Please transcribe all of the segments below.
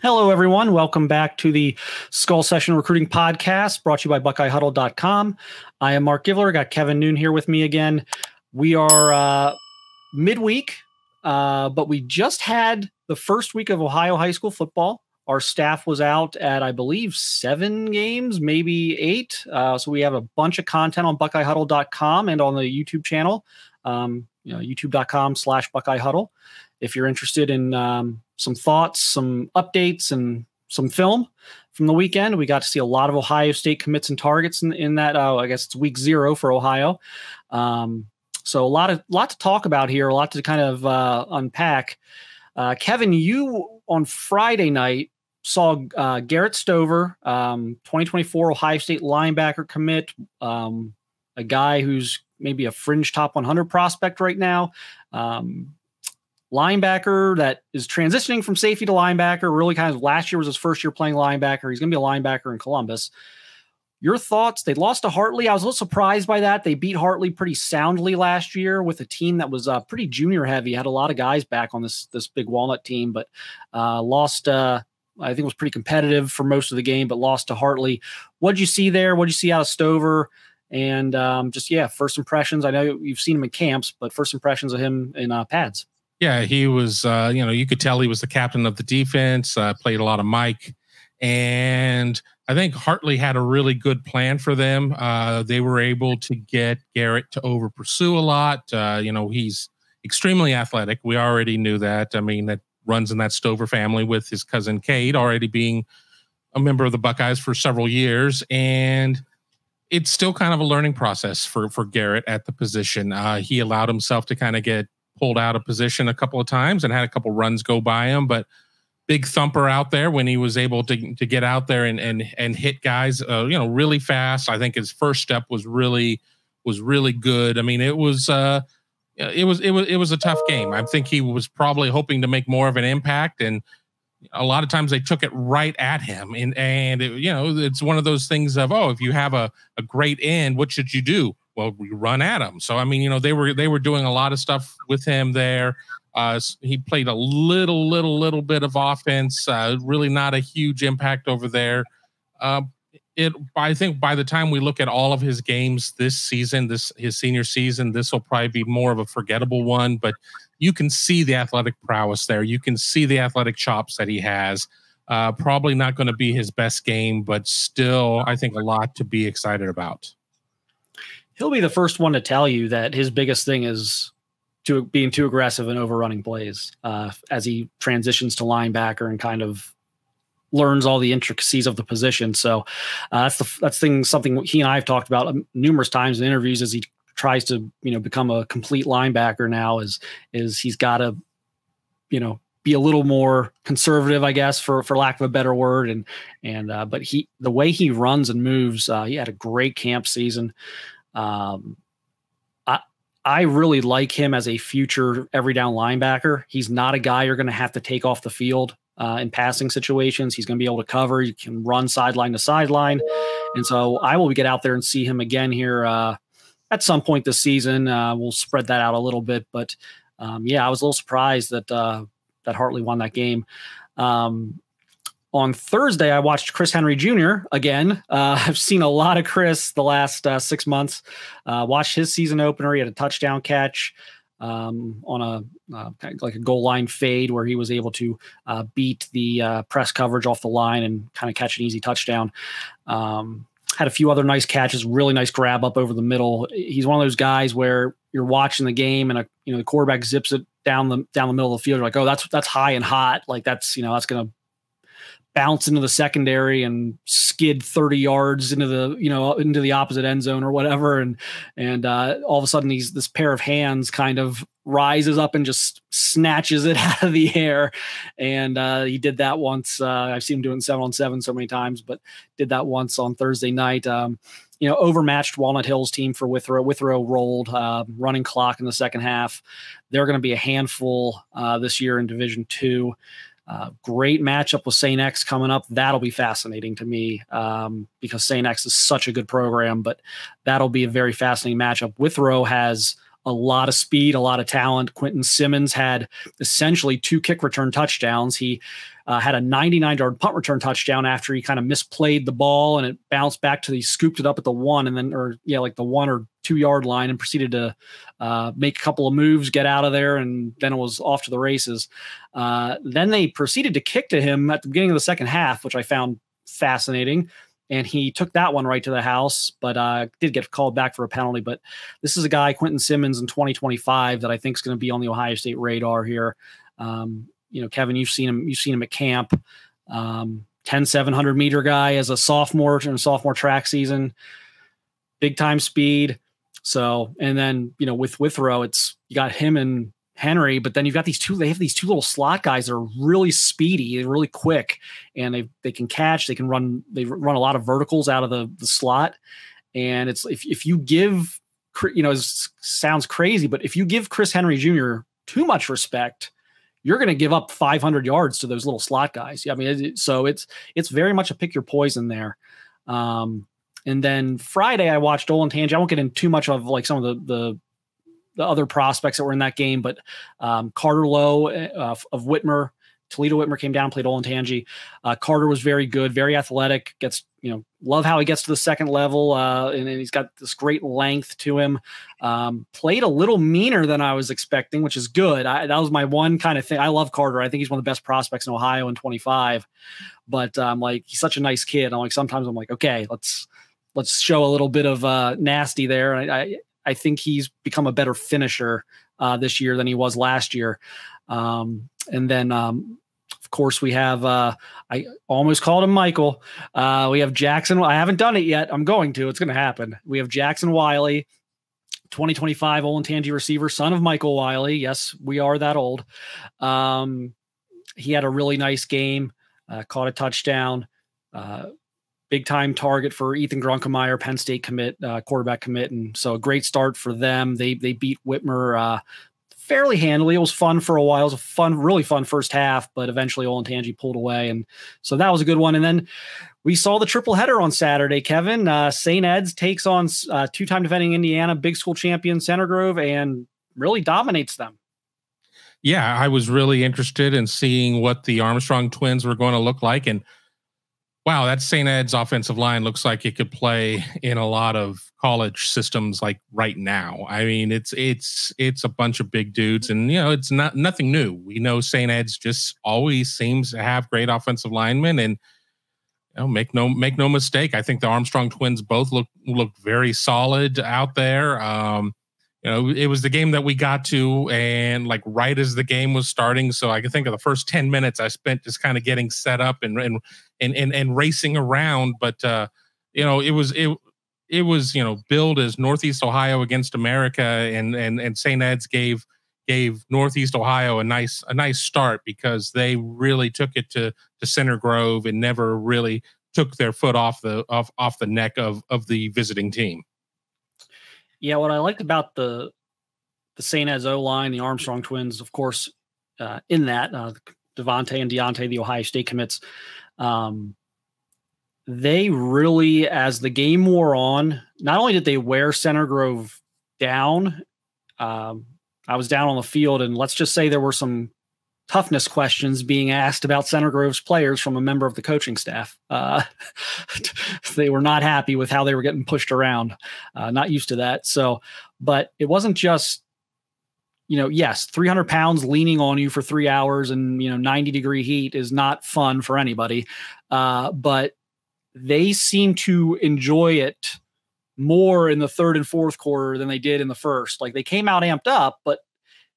Hello, everyone. Welcome back to the Skull Session Recruiting Podcast, brought to you by BuckeyeHuddle.com. I am Mark Givler. Got Kevin Noon here with me again. We are midweek, but we just had the first week of Ohio high school football. Our staff was out at, I believe, 7 games, maybe 8. So we have a bunch of content on BuckeyeHuddle.com and on the YouTube channel, youtube.com/BuckeyeHuddle. If you're interested in some thoughts, some updates, and some film from the weekend, we got to see a lot of Ohio State commits and targets in that. I guess it's week 0 for Ohio. So a lot to talk about here, a lot to kind of unpack. Kevin, you on Friday night saw Garrett Stover, 2024 Ohio State linebacker commit, a guy who's maybe a fringe top 100 prospect right now. Linebacker that is transitioning from safety to linebacker. Really kind of last year was his first year playing linebacker. He's going to be a linebacker in Columbus. Your thoughts? They lost to Hartley. I was a little surprised by that. They beat Hartley pretty soundly last year with a team that was pretty junior heavy. Had a lot of guys back on this big Walnut team, but lost. I think it was pretty competitive for most of the game, but lost to Hartley. What'd you see there? What'd you see out of Stover? And first impressions. I know you've seen him in camps, but first impressions of him in pads. Yeah, he was, you could tell he was the captain of the defense, played a lot of Mike. And I think Hartley had a really good plan for them. They were able to get Garrett to over pursue a lot. He's extremely athletic. We already knew that. I mean, that runs in that Stover family with his cousin Cade already being a member of the Buckeyes for several years. And it's still kind of a learning process for Garrett at the position. He allowed himself to kind of get pulled out of position a couple of times and had a couple runs go by him, but big thumper out there when he was able to get out there and hit guys, really fast. I think his first step was really good. I mean, it was a tough game. I think he was probably hoping to make more of an impact, and a lot of times they took it right at him. It's one of those things of, if you have a great end, what should you do? Well, we run at him. So, I mean, they were doing a lot of stuff with him there. He played a little bit of offense, really not a huge impact over there. I think by the time we look at all of his games this season, his senior season, this will probably be more of a forgettable one, but you can see the athletic prowess there. You can see the athletic chops that he has. Probably not going to be his best game, but still, I think a lot to be excited about. He'll be the first one to tell you that his biggest thing is being too aggressive and overrunning plays as he transitions to linebacker and kind of learns all the intricacies of the position. So that's something he and I have talked about numerous times in interviews as he tries to become a complete linebacker now. Is he's got to be a little more conservative, I guess, for lack of a better word. But the way he runs and moves, he had a great camp season. I really like him as a future every down linebacker. He's not a guy you're going to have to take off the field in passing situations. He's going to be able to cover. You can run sideline to sideline. And so I will get out there and see him again here at some point this season. We'll spread that out a little bit, but I was a little surprised that Hartley won that game. On Thursday, I watched Chris Henry Jr. again. I've seen a lot of Chris the last 6 months. Watched his season opener. He had a touchdown catch on a goal line fade where he was able to beat the press coverage off the line and kind of catch an easy touchdown. Had a few other nice catches, really nice grab up over the middle. He's one of those guys where you're watching the game and the quarterback zips it down the middle of the field. You're like, oh, that's high and hot. Like that's going to bounce into the secondary and skid 30 yards into the opposite end zone or whatever. And all of a sudden this pair of hands kind of rises up and just snatches it out of the air. And he did that once. I've seen him doing 7-on-7 so many times, but did that once on Thursday night. Overmatched Walnut Hills team for Withrow. Withrow rolled, running clock in the second half. They're going to be a handful this year in Division II. Great matchup with St. X coming up. That'll be fascinating to me because St. X is such a good program, but that'll be a very fascinating matchup. Withrow has a lot of speed, a lot of talent. Quentin Simmons had essentially 2 kick return touchdowns. He had a 99-yard punt return touchdown after he kind of misplayed the ball and it bounced back to he scooped it up at the 1 and then, like the 1 or 2 yard line and proceeded to make a couple of moves, get out of there. And then it was off to the races. Then they proceeded to kick to him at the beginning of the second half, which I found fascinating. And he took that one right to the house, but did get called back for a penalty. But this is a guy, Quentin Simmons, in 2025 that I think is going to be on the Ohio State radar here. Kevin, you've seen him at camp. 700 meter guy as a sophomore in a sophomore track season, big time speed. So, and then, with Withrow, it's, you got him and Henry, but then you've got they have these 2 little slot guys that are really speedy, they're really quick, and they can catch, they run a lot of verticals out of the slot. And it's, if you give, it sounds crazy, but if you give Chris Henry Jr. too much respect, you're going to give up 500 yards to those little slot guys. I mean, so it's very much a pick your poison there. And then Friday I watched Olentangy. I won't get into too much of like some of the other prospects that were in that game, but Carter Lowe of Whitmer, Toledo Whitmer came down, played Olentangy. Carter was very good, very athletic, love how he gets to the second level. And he's got this great length to him. Played a little meaner than I was expecting, which is good. That was my one kind of thing. I love Carter. I think he's one of the best prospects in Ohio in 25, but he's such a nice kid. Sometimes I'm like, okay, let's show a little bit of nasty there. I think he's become a better finisher this year than he was last year. And then, of course, we have, I almost called him Michael. We have Jackson. I haven't done it yet. I'm going to. It's going to happen. We have Jackson Wiley, 2025 Olentangy receiver, son of Michael Wiley. Yes, we are that old. He had a really nice game, caught a touchdown. Big time target for Ethan Grunkemeyer, Penn State commit, quarterback commit. And so a great start for them. They beat Whitmer fairly handily. It was fun for a while. It was a really fun first half, but eventually Olentangy pulled away. And so that was a good one. And then we saw the triple header on Saturday, Kevin. St. Ed's takes on 2-time defending Indiana, big school champion Center Grove, and really dominates them. Yeah, I was really interested in seeing what the Armstrong twins were going to look like. And wow, that St. Ed's offensive line looks like it could play in a lot of college systems like right now. I mean, it's a bunch of big dudes, and it's nothing new. We know St. Ed's just always seems to have great offensive linemen, and make no mistake. I think the Armstrong twins both looked very solid out there. It was the game that we got to, and like right as the game was starting. So I can think of the first 10 minutes I spent just kind of getting set up and racing around. But it was billed as Northeast Ohio against America, and St. Ed's gave Northeast Ohio a nice start because they really took it to Center Grove and never really took their foot off the neck of the visiting team. Yeah, what I liked about the St. Ed's O-line, the Armstrong twins, of course, in that, Devontae and Deontay, the Ohio State commits, they really, as the game wore on, not only did they wear Center Grove down, I was down on the field, and let's just say there were some toughness questions being asked about Center Grove's players from a member of the coaching staff. They were not happy with how they were getting pushed around, not used to that. So, but it wasn't just, yes, 300 pounds leaning on you for 3 hours and, 90-degree heat is not fun for anybody. But they seem to enjoy it more in the third and fourth quarter than they did in the first. Like, they came out amped up, but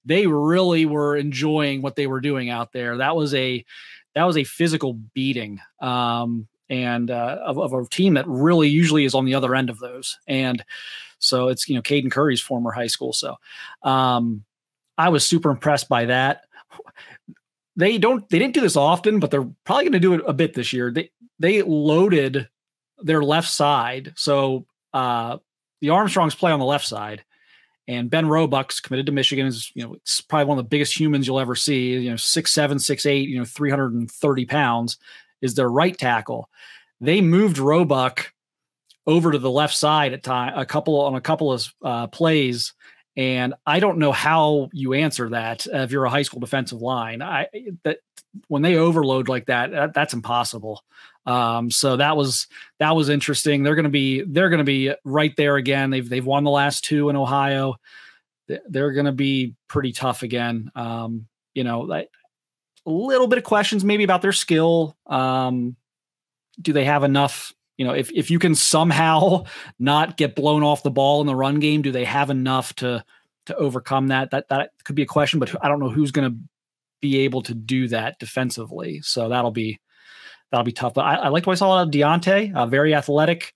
they really were enjoying what they were doing out there. That was a physical beating, and of a team that really usually is on the other end of those. And so it's, Caden Curry's former high school. So I was super impressed by that. They didn't do this often, but they're probably going to do it a bit this year. They loaded their left side. So the Armstrongs play on the left side. And Ben Roebuck's committed to Michigan, is, it's probably one of the biggest humans you'll ever see, 6'7", 6'8", 330 pounds, is their right tackle. They moved Roebuck over to the left side on a couple of plays, And I don't know how you answer that if you're a high school defensive line. That when they overload like that, that's impossible. So that was interesting. They're going to be right there again. They've won the last 2 in Ohio. They're going to be pretty tough again. You know, a little bit of questions maybe about their skill. Do they have enough? You know, if you can somehow not get blown off the ball in the run game, do they have enough to overcome that? That could be a question, but I don't know who's going to be able to do that defensively. So that'll be tough. But I liked what I saw out of Deontay, very athletic.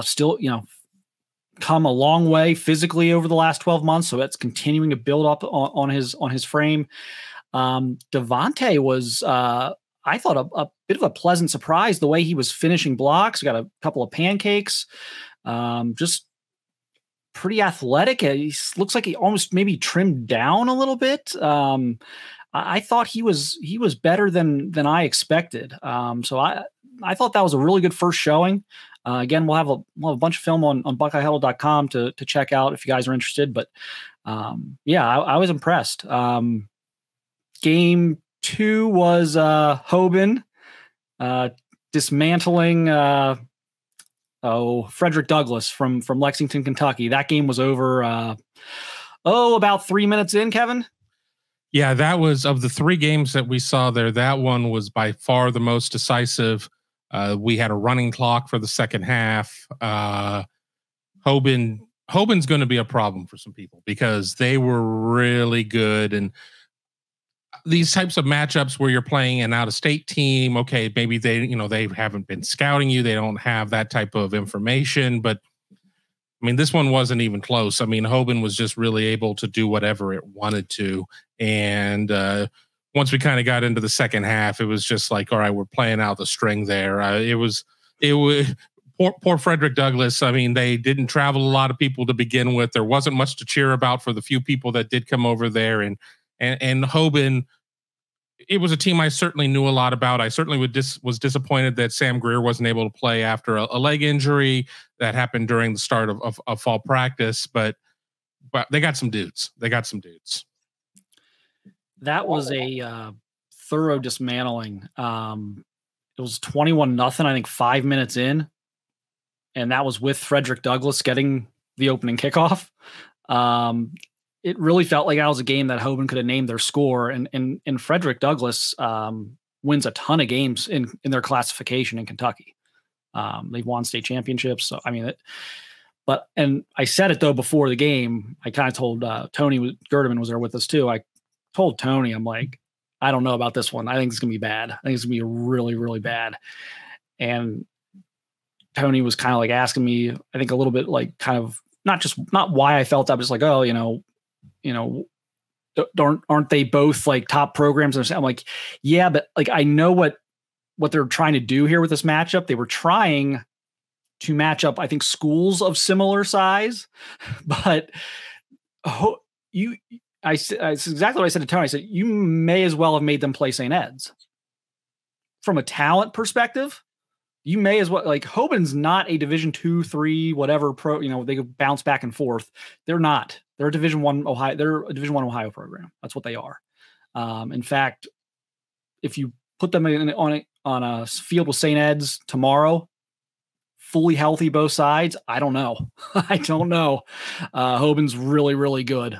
Still, you know, come a long way physically over the last 12 months. So that's continuing to build up on his frame. Devontae was, I thought a bit of a pleasant surprise the way he was finishing blocks. Got a couple of pancakes, just pretty athletic. He looks like he almost maybe trimmed down a little bit. I thought he was better than I expected. So I thought that was a really good first showing. Again, we'll have a bunch of film on BuckeyeHuddle.com to check out if you guys are interested. But yeah, I was impressed. Game 2 was Hoban dismantling Frederick Douglass from Lexington, Kentucky. That game was over about 3 minutes in, Kevin. Yeah, that was, of the 3 games that we saw there, that one was by far the most decisive. We had a running clock for the second half. Hoban's going to be a problem for some people because they were really good. And these types of matchups where you're playing an out-of-state team, okay, maybe they haven't been scouting you. They don't have that type of information. But, I mean, this one wasn't even close. I mean, Hoban was just really able to do whatever it wanted to. And once we kind of got into the second half, it was just like, all right, we're playing out the string there. It was poor Frederick Douglass. I mean, they didn't travel a lot of people to begin with. There wasn't much to cheer about for the few people that did come over there. And Hoban, it was a team I certainly knew a lot about. I certainly was disappointed that Sam Greer wasn't able to play after a leg injury that happened during the start of fall practice. But they got some dudes. That was a thorough dismantling. It was 21-0, I think 5 minutes in. And that was with Frederick Douglass getting the opening kickoff. It really felt like that was a game that Hoban could have named their score. And Frederick Douglass wins a ton of games in their classification in Kentucky. They've won state championships. So, I mean, and I said it though before the game. I kind of told Tony Gerdeman was there with us too. I told Tony, I'm like, I don't know about this one. I think it's going to be bad. I think it's going to be really, really bad. And Tony was kind of like asking me, I think a little bit like kind of not why I felt that, but just like, oh, aren't they both like top programs? And I'm like, yeah, but like, I know what they're trying to do here with this matchup. They were trying to match up, I think, schools of similar size, but it's exactly what I said to Tony. I said, you may as well have made them play St. Ed's. From a talent perspective, you may as well, like, Hoban's not a Division 2, 3, whatever pro, they could bounce back and forth. They're not. They're a Division 1 Ohio. They're a Division 1 Ohio program. That's what they are. In fact, if you put them on a field with St. Ed's tomorrow, fully healthy both sides, I don't know. I don't know. Hoban's really, really good.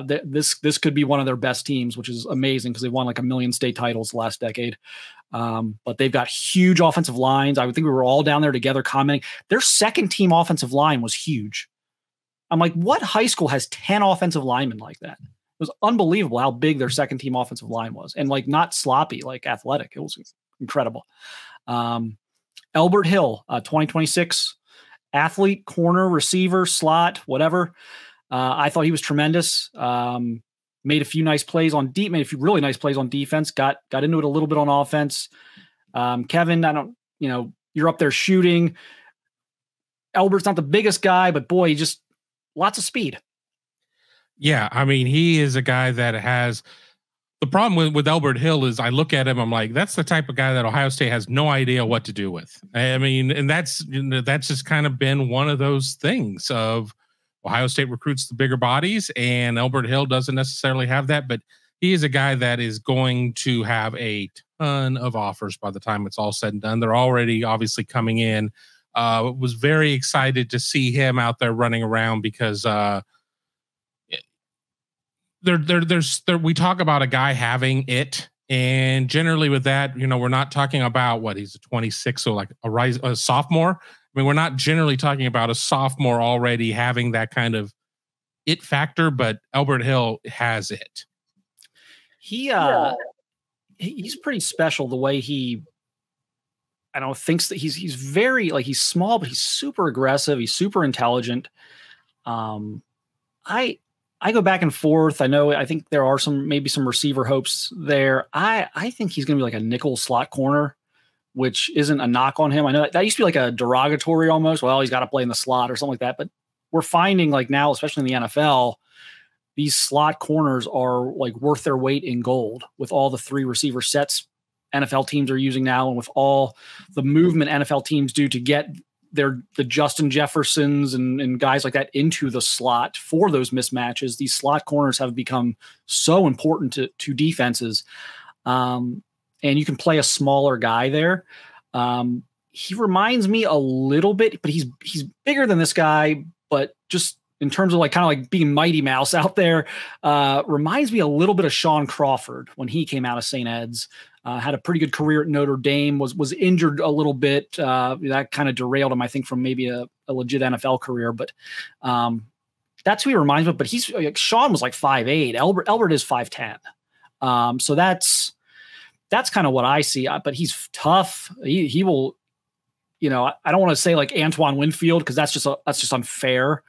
This could be one of their best teams, which is amazing because they won like 1 million state titles last decade. But they've got huge offensive lines. I would think we were all down there together commenting. Their second team offensive line was huge. I'm like, what high school has 10 offensive linemen like that? It was unbelievable how big their second team offensive line was, and like not sloppy, like athletic. It was incredible. Elbert Hill, 2026 athlete, corner, receiver, slot, whatever. I thought he was tremendous. Made a few nice plays on made a few really nice plays on defense. Got into it a little bit on offense. Kevin, you're up there shooting. Elbert's not the biggest guy, but boy, he just lots of speed. Yeah, I mean, he is a guy that has. The problem with Elbert Hill is I look at him, I'm like, that's the type of guy that Ohio State has no idea what to do with. I mean, and that's just kind of been one of those things of, Ohio State recruits the bigger bodies, and Elbert Hill doesn't necessarily have that, but he is a guy that is going to have a ton of offers by the time it's all said and done. They're already obviously coming in. Was very excited to see him out there running around because we talk about a guy having it, and generally with that, we're not talking about what he's a 26, so like a sophomore. I mean, we're not generally talking about a sophomore already having that kind of it factor, but Elbert Hill has it. He's pretty special the way he, I don't know, thinks that he's very, like, he's small, but he's super aggressive. He's super intelligent. I go back and forth. I think there are maybe some receiver hopes there. I think he's going to be like a nickel slot corner, which isn't a knock on him. I know that used to be like a derogatory almost. Well, he's got to play in the slot or something like that. But we're finding, like, now, especially in the NFL, these slot corners are like worth their weight in gold with all the 3 receiver sets NFL teams are using now, and with all the movement NFL teams do to get the Justin Jeffersons and guys like that into the slot for those mismatches. These slot corners have become so important to defenses. And you can play a smaller guy there. He reminds me a little bit, but he's bigger than this guy, but just in terms of like kind of like being Mighty Mouse out there, reminds me a little bit of Sean Crawford when he came out of St. Ed's. Had a pretty good career at Notre Dame, was injured a little bit. That kind of derailed him, I think, from maybe a legit NFL career. But that's who he reminds me of. But he's like, Sean was like 5'8". Elbert is 5'10". So that's kind of what I see. But he's tough. He will, I don't want to say like Antoine Winfield, because that's just unfair.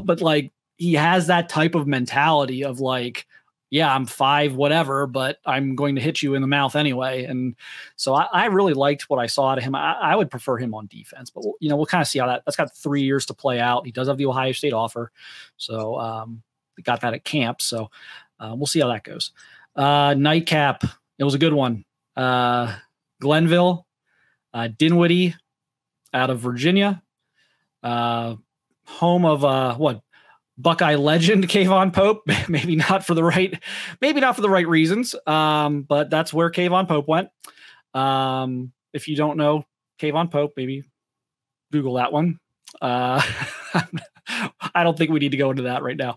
But like, he has that type of mentality of like, yeah, I'm 5 whatever, but I'm going to hit you in the mouth anyway. And so I really liked what I saw out of him. I would prefer him on defense, but we'll kind of see how that's got 3 years to play out. He does have the Ohio State offer. So we got that at camp. So we'll see how that goes. Nightcap. It was a good one. Glenville, Dinwiddie out of Virginia, home of Buckeye legend Kayvon Pope. maybe not for the right reasons. But that's where Kayvon Pope went. If you don't know Kayvon Pope, maybe Google that one. I don't think we need to go into that right now.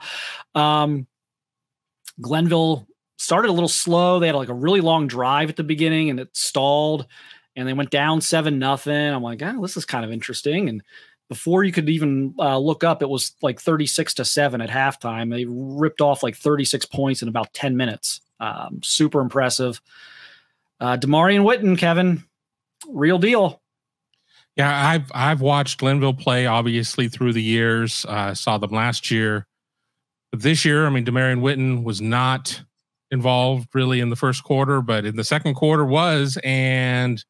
Glenville started a little slow. They had like a really long drive at the beginning and it stalled, and they went down 7-0. I'm like, this is kind of interesting. And before you could even look up, it was like 36-7 at halftime. They ripped off like 36 points in about 10 minutes. Super impressive. Demarion Whitton, Kevin, real deal. Yeah, I've watched Glenville play obviously through the years. I saw them last year. But this year, I mean, Demarion Whitton was not involved really in the first quarter, but in the second quarter was, and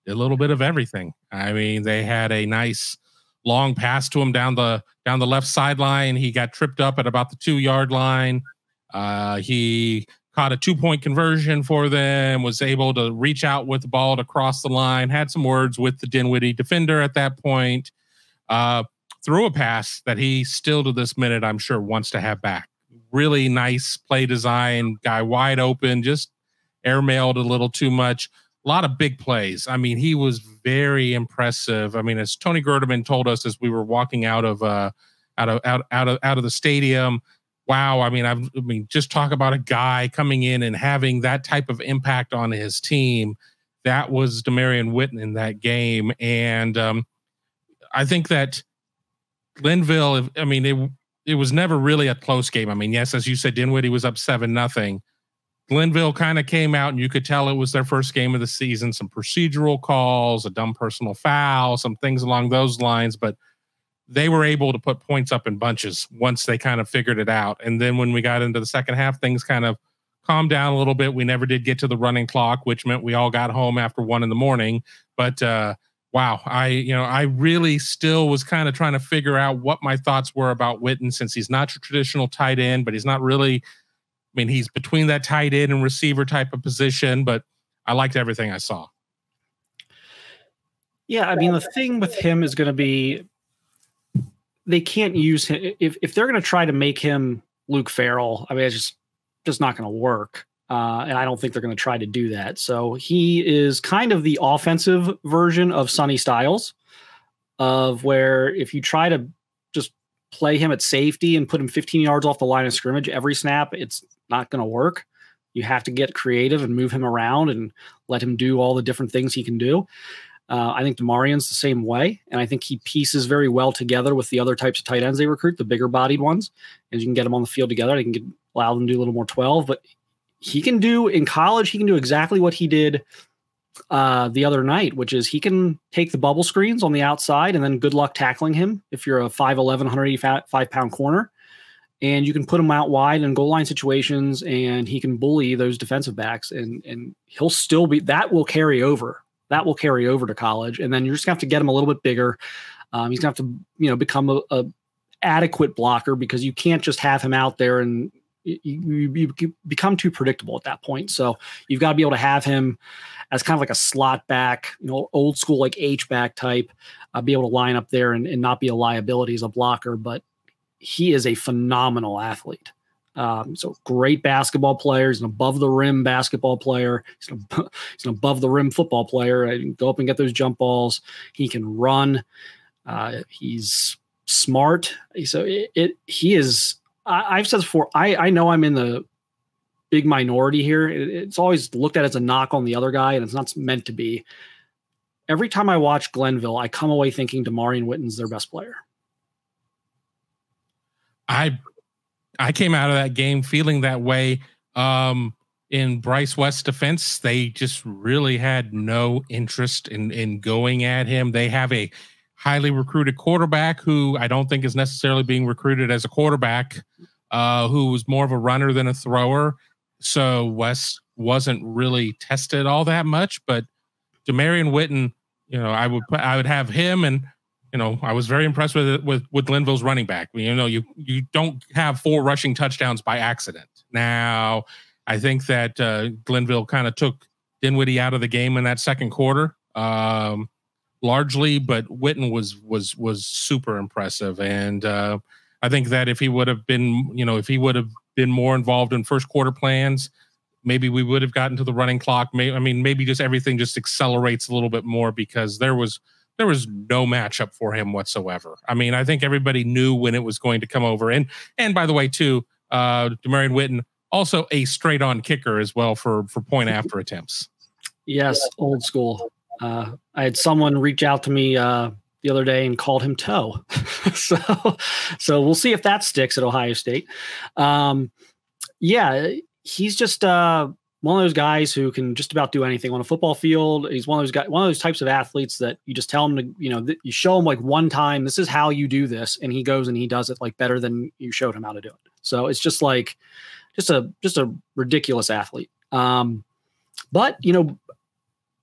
a little bit of everything. I mean, they had a nice long pass to him down the left sideline. He got tripped up at about the 2-yard line. He caught a 2-point conversion for them, was able to reach out with the ball to cross the line, had some words with the Dinwiddie defender at that point, threw a pass that he still to this minute, I'm sure, wants to have back. Really nice play design, guy wide open, just airmailed a little too much. A lot of big plays. I mean, he was very impressive. I mean, as Tony Gerdeman told us as we were walking out of the stadium, wow. I mean, just talk about a guy coming in and having that type of impact on his team. That was Demarion Whitton in that game, and I think that Glenville. I mean, it was never really a close game. I mean, yes, as you said, Dinwiddie was up 7-0. Glenville kind of came out and you could tell it was their first game of the season, some procedural calls, a dumb personal foul, some things along those lines, but they were able to put points up in bunches once they kind of figured it out. And then when we got into the second half, things kind of calmed down a little bit. We never did get to the running clock, which meant we all got home after 1 a.m. But wow, I really still was kind of trying to figure out what my thoughts were about Whitton, since he's not your traditional tight end, but he's not really, I mean, he's between that tight end and receiver type of position, but I liked everything I saw. Yeah, I mean, the thing with him is going to be they can't use him if they're going to try to make him Luke Farrell. I mean, it's just not going to work. And I don't think they're going to try to do that. So he is kind of the offensive version of Sonny Styles, of where if you try to just play him at safety and put him 15 yards off the line of scrimmage every snap, it's not going to work. You have to get creative and move him around and let him do all the different things he can do. I think Demarion's the same way, and I think he pieces very well together with the other types of tight ends they recruit, the bigger bodied ones, and you can get them on the field together. They can allow them to do a little more 12, but he can do in college, he can do exactly what he did the other night, which is he can take the bubble screens on the outside and then good luck tackling him if you're a 5'11", 185-pound corner. And you can put him out wide in goal line situations, and he can bully those defensive backs, and he'll still be – that will carry over. That will carry over to college, and then you're just going to have to get him a little bit bigger. He's going to have to, become a adequate blocker, because you can't just have him out there and you become too predictable at that point. So you've got to be able to have him as kind of like a slot back, old school, like H-back type, be able to line up there and not be a liability as a blocker. But he is a phenomenal athlete. So great basketball player. He's an above the rim basketball player. He's an above the rim football player. He can go up and get those jump balls. He can run. He's smart. So he is. I've said before. I know I'm in the big minority here. It's always looked at as a knock on the other guy, and it's not meant to be. Every time I watch Glenville, I come away thinking Demarion Whitton's their best player. I came out of that game feeling that way. In Bryce West's defense, they just really had no interest in going at him. They have a highly recruited quarterback who I don't think is necessarily being recruited as a quarterback, who was more of a runner than a thrower. So West wasn't really tested all that much. But Demarion Whitton, I would have him, and I was very impressed with Glenville's running back. You don't have 4 rushing touchdowns by accident. Now, I think that Glenville kind of took Dinwiddie out of the game in that second quarter, largely, but Whitton was super impressive. And I think that if he would have been, more involved in first quarter plans, maybe we would have gotten to the running clock. Maybe just everything just accelerates a little bit more, because there was no matchup for him whatsoever. I think everybody knew when it was going to come over. And by the way, too, Demarion Whitton, also a straight on kicker as well for point after attempts. Yes. Old school. I had someone reach out to me the other day and called him Toe. so we'll see if that sticks at Ohio State. He's just one of those guys who can just about do anything on a football field. He's one of those types of athletes that you just tell him to, you show him like one time, this is how you do this, and he goes and he does it like better than you showed him how to do it. So it's just like just a ridiculous athlete. But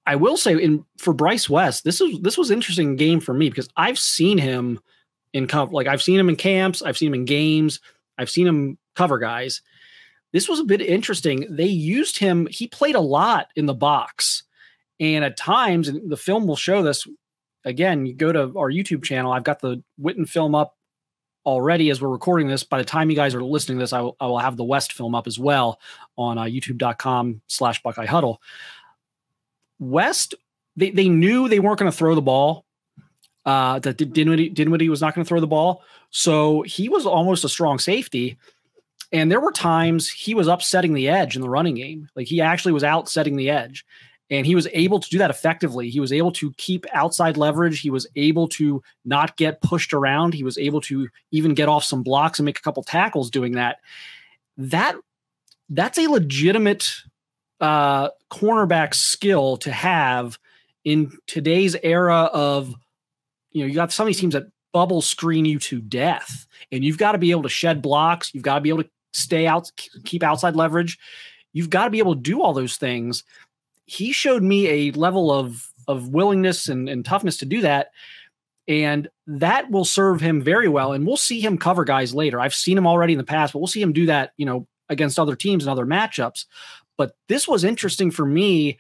I will say for Bryce West, this was an interesting game for me, because I've seen him in cover. Like, I've seen him in camps, I've seen him in games, I've seen him cover guys. This was a bit interesting. They used him. He played a lot in the box, and at times, and the film will show this. Again, you go to our YouTube channel. I've got the Whitton film up already as we're recording this. By the time you guys are listening to this, I will have the West film up as well on youtube.com/BuckeyeHuddle. West, they knew they weren't going to throw the ball. That Dinwiddie was not going to throw the ball, so he was almost a strong safety. And there were times he was upsetting the edge in the running game. Like, he actually was out setting the edge, and he was able to do that effectively. He was able to keep outside leverage. He was able to not get pushed around. He was able to even get off some blocks and make a couple tackles doing that. That's a legitimate cornerback skill to have in today's era of, you got some of these teams that bubble screen you to death, and you've got to be able to shed blocks. You've got to be able to stay out, keep outside leverage. You've got to be able to do all those things. He showed me a level of willingness and toughness to do that. And that will serve him very well. And we'll see him cover guys later. I've seen him already in the past, but we'll see him do that, against other teams and other matchups. But this was interesting for me.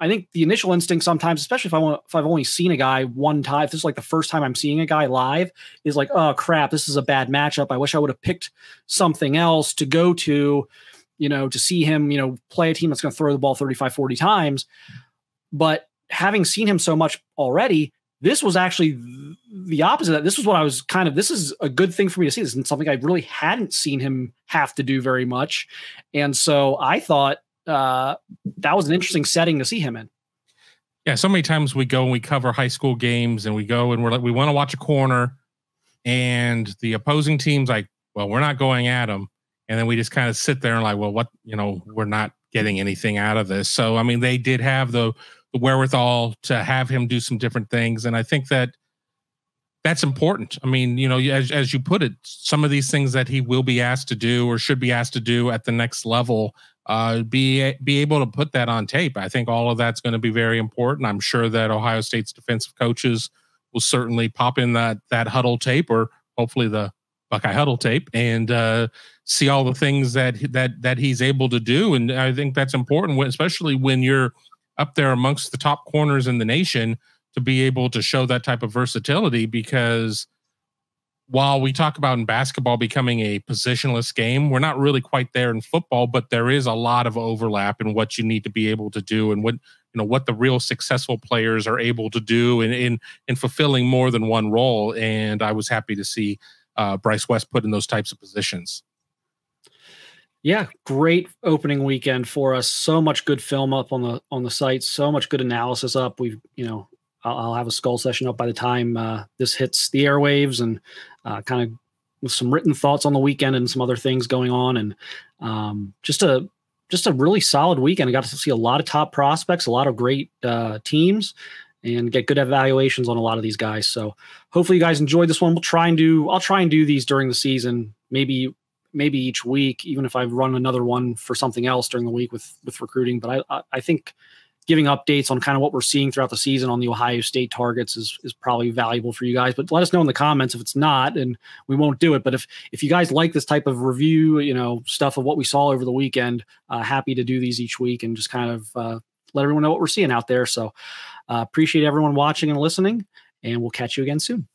I think the initial instinct sometimes, especially if I've only seen a guy one time, if this is like the first time I'm seeing a guy live, is like, oh crap, this is a bad matchup. I wish I would have picked something else to go to, to see him, play a team that's going to throw the ball 35, 40 times. But having seen him so much already, this was actually the opposite. This was what I was this is a good thing for me to see. This is something I really hadn't seen him have to do very much. And so I thought that was an interesting setting to see him in. Yeah. So many times we go and we cover high school games and we go and we're like, we want to watch a corner and the opposing team's like, well, we're not going at them. And then we just kind of sit there and like, well, what, we're not getting anything out of this. So, I mean, they did have the wherewithal to have him do some different things. And I think that that's important. I mean, as you put it, some of these things that he will be asked to do or should be asked to do at the next level, be able to put that on tape. I think all of that's going to be very important. I'm sure that Ohio State's defensive coaches will certainly pop in that huddle tape, or hopefully the BuckeyeHuddle tape, and see all the things that he's able to do. And I think that's important, especially when you're up there amongst the top corners in the nation, to be able to show that type of versatility. Because while we talk about in basketball becoming a positionless game, we're not really quite there in football, but there is a lot of overlap in what you need to be able to do and what the real successful players are able to do in fulfilling more than one role. And I was happy to see Bryce West put in those types of positions. Yeah, great opening weekend for us. So much good film up on the site. So much good analysis up. We've, I'll have a skull session up by the time this hits the airwaves, and kind of with some written thoughts on the weekend and some other things going on. And just a really solid weekend. I got to see a lot of top prospects, a lot of great teams, and get good evaluations on a lot of these guys. So hopefully you guys enjoyed this one. I'll try and do these during the season, maybe each week, even if I run another one for something else during the week with recruiting. But I think giving updates on kind of what we're seeing throughout the season on the Ohio State targets is probably valuable for you guys. But let us know in the comments if it's not, and we won't do it. But if you guys like this type of review, stuff of what we saw over the weekend, happy to do these each week and just kind of let everyone know what we're seeing out there. So appreciate everyone watching and listening, and we'll catch you again soon.